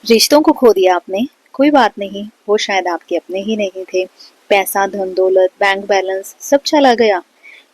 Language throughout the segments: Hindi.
रिश्तों को खो दिया आपने, कोई बात नहीं, वो शायद आपके अपने ही नहीं थे। पैसा, धन दौलत, बैंक बैलेंस सब चला गया।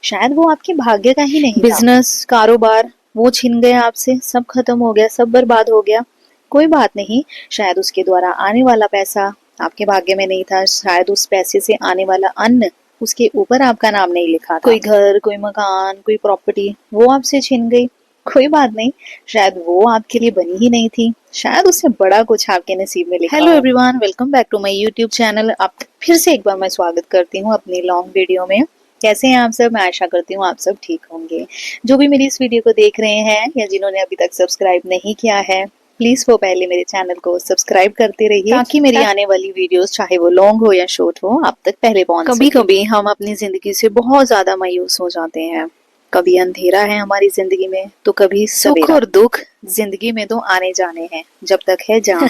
शायद वो आपके भाग्य का ही नहीं था। बिजनेस, कारोबार वो छिन गया आपसे, सब खत्म हो गया, सब बर्बाद हो गया। कोई बात नहीं, शायद उसके द्वारा आने वाला पैसा आपके भाग्य में नहीं था। शायद उस पैसे से आने वाला अन्न, उसके ऊपर आपका नाम नहीं लिखा था। कोई घर, कोई मकान, कोई प्रॉपर्टी वो आपसे छिन गई। कोई बात नहीं, शायद वो आपके लिए बनी ही नहीं थी। शायद उससे बड़ा कुछ आपके नसीब में लिखा। Hello everyone, welcome back to my YouTube channel. आप फिर से एक बार मैं स्वागत करती हूँ अपनी लॉन्ग वीडियो में। कैसे हैं आप सब? मैं आशा करती हूँ आप सब ठीक होंगे। जो भी मेरी इस वीडियो को देख रहे हैं या जिन्होंने अभी तक सब्सक्राइब नहीं किया है, प्लीज वो पहले मेरे चैनल को सब्सक्राइब करते रहिए, ताकि मेरी आने वाली वीडियोस चाहे वो लॉन्ग हो या शॉर्ट हो, आप तक पहले पहुंच सके। कभी कभी हम अपनी जिंदगी से बहुत ज्यादा मायूस हो जाते हैं। कभी अंधेरा है हमारी जिंदगी में, तो कभी सुख और दुख जिंदगी में तो आने जाने हैं जब तक है जान।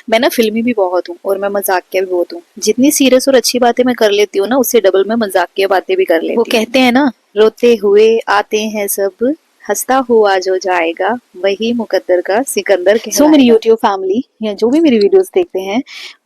मैं ना फिल्मी भी बहुत हूँ और मैं मजाकिया भी बहुत हूँ। जितनी सीरियस और अच्छी बातें मैं कर लेती हूँ ना, उससे डबल मैं मजाकिया बातें भी कर लेती हूँ। वो कहते हैं ना, रोते हुए आते हैं सब, हंसता हुआ जो जाएगा वही मुकद्दर का सिकंदर कहलाएगा। सो मेरी यूट्यूब फैमिली या जो भी मेरी वीडियोस देखते हैं,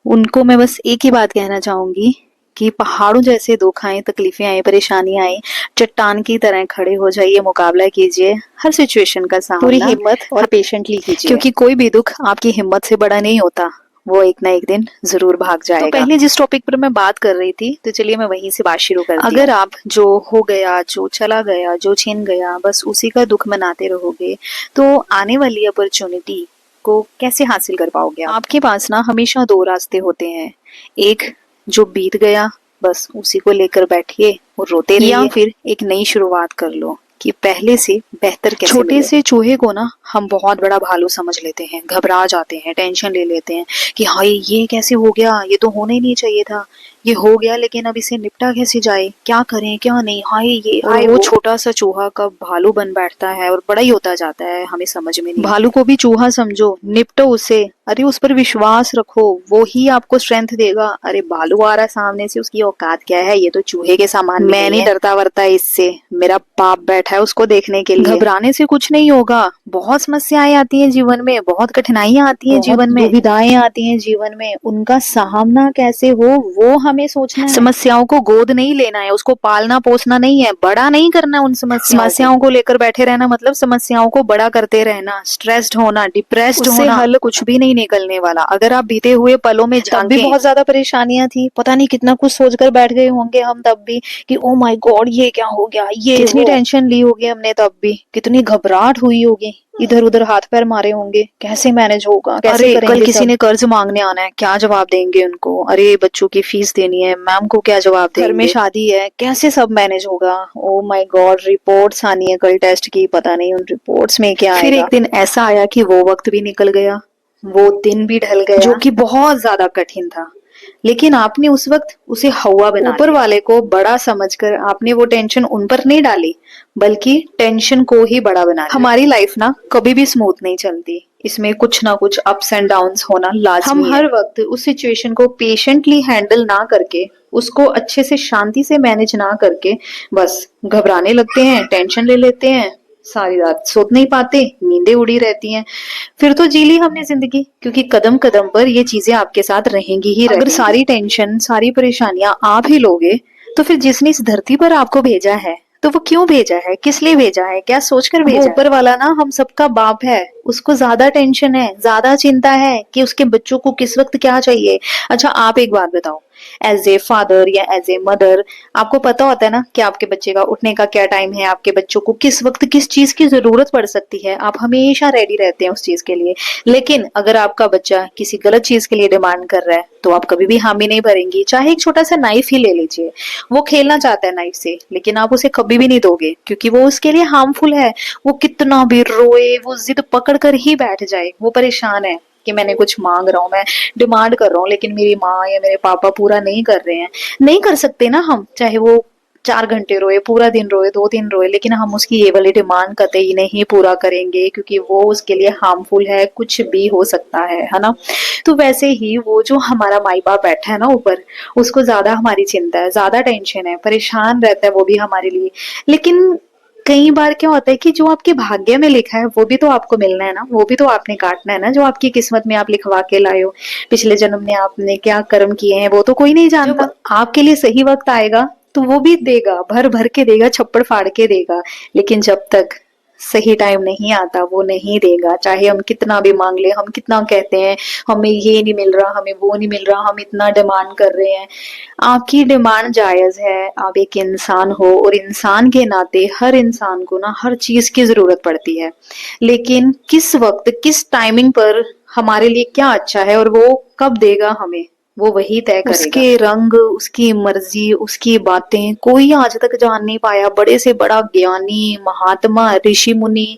उनको मैं बस एक ही बात कहना चाहूंगी कि पहाड़ों जैसे दुख आए, तकलीफें आए, परेशानी आए, चट्टान की तरह खड़े हो जाइए, मुकाबला कीजिए हर सिचुएशन का सामना पूरी हिम्मत और पेशेंटली कीजिए, क्योंकि कोई भी दुख आपकी हिम्मत से बड़ा नहीं होता। वो एक ना एक दिन जरूर भाग जाएगा। तो पहले जिस टॉपिक पर मैं बात कर रही थी, तो चलिए मैं वहीं से बात शुरू करती हूँ। अगर आप जो हो गया, जो चला गया, जो छिन गया, बस उसी का दुख मनाते रहोगे, तो आने वाली अपॉर्चुनिटी को कैसे हासिल कर पाओगे? आपके पास ना हमेशा दो रास्ते होते हैं। एक जो बीत गया, बस उसी को लेकर बैठिए और रोते रहिए, या फिर एक नई शुरुआत कर लो कि पहले से बेहतर कैसे छोटे मिले। से चूहे को ना हम बहुत बड़ा भालू समझ लेते हैं, घबरा जाते हैं, टेंशन ले लेते हैं कि हाय ये कैसे हो गया, ये तो होना ही नहीं चाहिए था, ये हो गया लेकिन अब इसे निपटा कैसे जाए, क्या करें क्या नहीं, हाय ये हाय वो छोटा सा चूहा कब भालू बन बैठता है और बड़ा ही होता जाता है, हमें समझ में नहीं। भालू को भी चूहा समझो, निपटो उसे, अरे उस पर विश्वास रखो, वो ही आपको स्ट्रेंथ देगा। अरे भालू आ रहा सामने से, उसकी औकात क्या है, ये तो चूहे के सामान। मैं नहीं डरता वरता इससे, मेरा बाप बैठा है उसको देखने के लिए। घबराने से कुछ नहीं होगा। बहुत समस्याएं आती हैं जीवन में, बहुत कठिनाइयां आती हैं जीवन में, दुविधाएं आती हैं जीवन में, उनका सामना कैसे हो वो हमें सोचना है। समस्याओं को गोद नहीं लेना है, उसको पालना पोसना नहीं है, बड़ा नहीं करना उन समस्याओं को लेकर बैठे रहना मतलब समस्याओं को बड़ा करते रहना, स्ट्रेस्ड होना, डिप्रेस्ड होना, हल कुछ भी नहीं निकलने वाला। अगर आप बीते हुए पलों में तब भी बहुत ज्यादा परेशानियां थी, पता नहीं कितना कुछ सोचकर बैठ गए होंगे हम तब भी कि ओ माय गॉड ये क्या हो गया, ये कितनी टेंशन ली होगी हमने तब भी, कितनी घबराहट हुई होगी, इधर उधर हाथ पैर मारे होंगे, कैसे मैनेज होगा, कैसे करेंगे। कल किसी ने कर्ज मांगने आना है, क्या जवाब देंगे उनको? अरे बच्चों की फीस देनी है, मैम को क्या जवाब देंगे? घर में शादी है, कैसे सब मैनेज होगा? ओ माय गॉड, रिपोर्ट्स आनी है कल टेस्ट की, पता नहीं उन रिपोर्ट्स में क्या आएगा। फिर एक दिन ऐसा आया कि वो वक्त भी निकल गया, वो दिन भी ढल गया, जो कि बहुत ज्यादा कठिन था, लेकिन आपने उस वक्त उसे हवा बना ऊपर वाले को बड़ा समझकर आपने वो टेंशन उन पर नहीं डाली, बल्कि टेंशन को ही बड़ा बना लिया। हमारी लाइफ ना कभी भी स्मूथ नहीं चलती, इसमें कुछ ना कुछ अप्स एंड डाउन्स होना लाजमी है। हम हर वक्त उस सिचुएशन को पेशेंटली हैंडल ना करके, उसको अच्छे से शांति से मैनेज ना करके बस घबराने लगते हैं, टेंशन ले लेते हैं, सारी रात सो नहीं पाते, नींदें उड़ी रहती हैं। फिर तो जी ली हमने जिंदगी, क्योंकि कदम कदम पर ये चीजें आपके साथ रहेंगी ही रहेंगी। अगर सारी टेंशन, सारी परेशानियां आप ही लोगे, तो फिर जिसने इस धरती पर आपको भेजा है, तो वो क्यों भेजा है, किस लिए भेजा है, क्या सोचकर भेजा है? ऊपर वाला ना हम सबका बाप है, उसको ज्यादा टेंशन है, ज्यादा चिंता है कि उसके बच्चों को किस वक्त क्या चाहिए। अच्छा आप एक बात बताओ, एज ए फादर या एज ए मदर, आपको पता होता है ना कि आपके बच्चे का उठने का क्या टाइम है, आपके बच्चों को किस वक्त किस चीज की जरूरत पड़ सकती है, आप हमेशा रेडी रहते हैं उस चीज के लिए। लेकिन अगर आपका बच्चा किसी गलत चीज के लिए डिमांड कर रहा है, तो आप कभी भी हामी नहीं भरेंगी। चाहे एक छोटा सा नाइफ ही ले लीजिए, वो खेलना चाहता है नाइफ से, लेकिन आप उसे कभी भी नहीं दोगे, क्योंकि वो उसके लिए हार्मफुल है। वो कितना भी रोए, वो जिद पकड़ कर ही बैठ जाए, वो परेशान है कि मैंने कुछ मांग रहा हूँ, मैं डिमांड कर रहा हूँ, लेकिन मेरी माँ या मेरे पापा पूरा नहीं कर रहे हैं। नहीं कर सकते ना हम, चाहे वो 4 घंटे रोए, पूरा दिन रोए, 2 दिन रोए, लेकिन हम उसकी ये वाली डिमांड कतई नहीं पूरा करेंगे, क्योंकि वो उसके लिए हार्मफुल है, कुछ भी हो सकता है ना। तो वैसे ही वो जो हमारा माई बाप बैठा है ना ऊपर, उसको ज्यादा हमारी चिंता है, ज्यादा टेंशन है, परेशान रहता है वो भी हमारे लिए। लेकिन कई बार क्या होता है कि जो आपके भाग्य में लिखा है वो भी तो आपको मिलना है ना, वो भी तो आपने काटना है ना, जो आपकी किस्मत में आप लिखवा के लाए हो। पिछले जन्म में आपने क्या कर्म किए हैं वो तो कोई नहीं जानता। जब आपके लिए सही वक्त आएगा तो वो भी देगा, भर भर के देगा, छप्पड़ फाड़ के देगा। लेकिन जब तक सही टाइम नहीं आता वो नहीं देगा, चाहे हम कितना भी मांग ले, हम कितना कहते हैं हमें ये नहीं मिल रहा, हमें वो नहीं मिल रहा, हम इतना डिमांड कर रहे हैं। आपकी डिमांड जायज है, आप एक इंसान हो और इंसान के नाते हर इंसान को ना हर चीज की जरूरत पड़ती है। लेकिन किस वक्त किस टाइमिंग पर हमारे लिए क्या अच्छा है और वो कब देगा हमें, वो वही तय करेगा। उसके रंग, उसकी मर्जी, उसकी बातें कोई आज तक जान नहीं पाया। बड़े से बड़ा ज्ञानी, महात्मा, ऋषि मुनि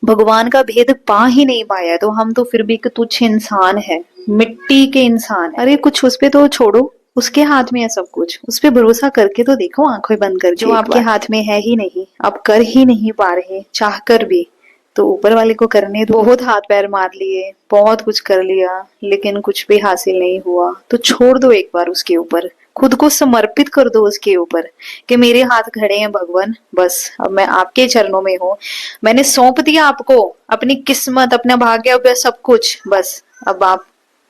भगवान का भेद पा ही नहीं पाया, तो हम तो फिर भी एक तुच्छ इंसान है, मिट्टी के इंसान है। अरे कुछ उस पे तो छोड़ो, उसके हाथ में है सब कुछ, उस पे भरोसा करके तो देखो आंखें बंद करके। जो आपके हाथ में है ही नहीं, आप कर ही नहीं पा रहे चाह कर भी, तो ऊपर वाले को करने दो। बहुत हाथ पैर मार लिए, बहुत कुछ कर लिया, लेकिन कुछ भी हासिल नहीं हुआ, तो छोड़ दो एक बार उसके ऊपर, खुद को समर्पित कर दो उसके ऊपर कि मेरे हाथ खड़े हैं भगवान, बस अब मैं आपके चरणों में हूँ, मैंने सौंप दिया आपको अपनी किस्मत, अपना भाग्य, सब कुछ, बस अब आप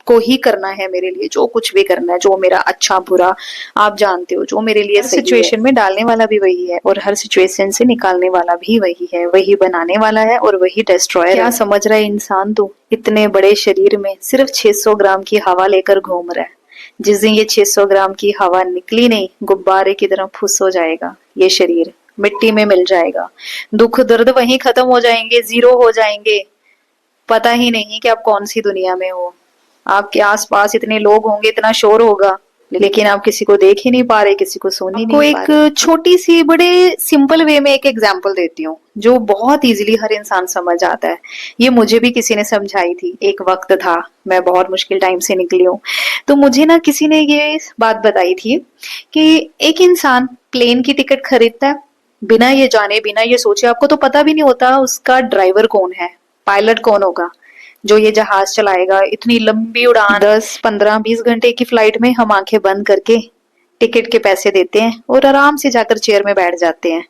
को ही करना है मेरे लिए, जो कुछ भी करना है, जो मेरा अच्छा बुरा आप जानते हो, जो मेरे लिए सिचुएशन में डालने वाला भी वही है और हर सिचुएशन से निकालने वाला भी वही है, वही बनाने वाला है और वही डिस्ट्रॉयर। क्या समझ रहा है इंसान, तो इतने बड़े शरीर में सिर्फ 600 ग्राम की हवा लेकर घूम रहा है। जिस दिन ये 600 ग्राम की हवा निकली नहीं, गुब्बारे की तरह फुस हो जाएगा ये शरीर, मिट्टी में मिल जाएगा, दुख दर्द वहीं खत्म हो जाएंगे, जीरो हो जाएंगे। पता ही नहीं कि आप कौन सी दुनिया में हो, आपके आसपास इतने लोग होंगे, इतना शोर होगा, लेकिन आप किसी को देख ही नहीं पा रहे, किसी को सुन ही नहीं पा रहे। एक छोटी सी बड़े सिंपल वे में एक एग्जांपल देती हूँ जो बहुत इजीली हर इंसान समझ आता है। ये मुझे भी किसी ने समझाई थी, एक वक्त था, मैं बहुत मुश्किल टाइम से निकली हूँ, तो मुझे ना किसी ने ये बात बताई थी कि एक इंसान प्लेन की टिकट खरीदता है बिना ये जाने, बिना ये सोचे, आपको तो पता भी नहीं होता उसका ड्राइवर कौन है, पायलट कौन होगा जो ये जहाज चलाएगा। इतनी लंबी उड़ान, 10, 15, 20 घंटे की फ्लाइट में हम आंखें बंद करके टिकट के पैसे देते हैं और आराम से जाकर चेयर में बैठ जाते हैं।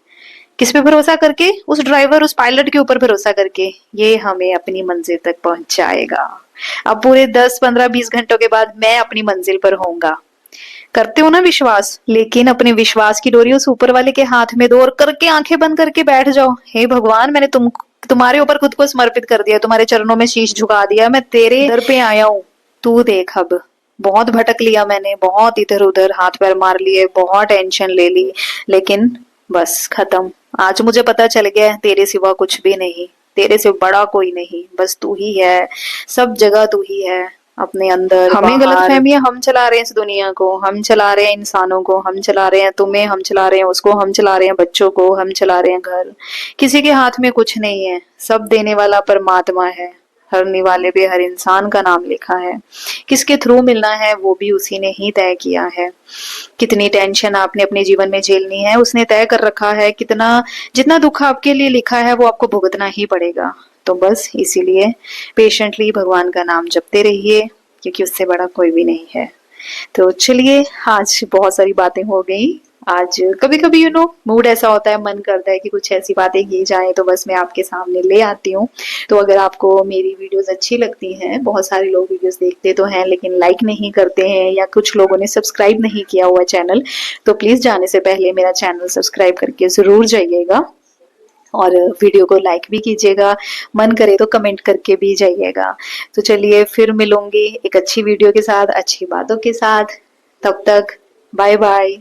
किस पे भरोसा करके? उस ड्राइवर, उस पायलट के ऊपर भरोसा करके, ये हमें अपनी मंजिल तक पहुंचाएगा। अब पूरे 10, 15, 20 घंटों के बाद मैं अपनी मंजिल पर होऊंगा। करते हो ना विश्वास, लेकिन अपने विश्वास की डोरी उस ऊपर वाले के हाथ में दो और करके आंखें बंद करके बैठ जाओ। हे भगवान, मैंने तुम्हारे ऊपर खुद को समर्पित कर दिया, तुम्हारे चरणों में शीश झुका दिया, मैं तेरे दर पे आया हूँ, तू देख। अब बहुत भटक लिया मैंने, बहुत इधर उधर हाथ पैर मार लिए, बहुत टेंशन ले ली, लेकिन बस खत्म। आज मुझे पता चल गया तेरे सिवा कुछ भी नहीं, तेरे से बड़ा कोई नहीं, बस तू ही है, सब जगह तू ही है, अपने अंदर हमें गलत फहमियां, हम चला रहे हैं इस दुनिया को, हम चला रहे हैं इंसानों को, हम चला रहे हैं तुम्हें, हम चला रहे हैं उसको, हम चला रहे हैं बच्चों को, हम चला रहे हैं घर। किसी के हाथ में कुछ नहीं है, सब देने वाला परमात्मा है, हरने वाले पे हर इंसान का नाम लिखा है, किसके थ्रू मिलना है वो भी उसी ने ही तय किया है। कितनी टेंशन आपने अपने जीवन में झेलनी है उसने तय कर रखा है, कितना जितना दुख आपके लिए लिखा है वो आपको भुगतना ही पड़ेगा। तो बस इसीलिए पेशेंटली भगवान का नाम जपते रहिए, क्योंकि उससे बड़ा कोई भी नहीं है। तो चलिए, आज बहुत सारी बातें हो गई। आज कभी कभी मूड ऐसा होता है, मन करता है कि कुछ ऐसी बातें की जाए, तो बस मैं आपके सामने ले आती हूँ। तो अगर आपको मेरी वीडियोस अच्छी लगती हैं, बहुत सारे लोग वीडियोस देखते तो हैं लेकिन लाइक नहीं करते हैं, या कुछ लोगों ने सब्सक्राइब नहीं किया हुआ चैनल, तो प्लीज जाने से पहले मेरा चैनल सब्सक्राइब करके जरूर जाइएगा और वीडियो को लाइक भी कीजिएगा, मन करे तो कमेंट करके भी जाइएगा। तो चलिए, फिर मिलूंगी एक अच्छी वीडियो के साथ, अच्छी बातों के साथ। तब तक बाय बाय।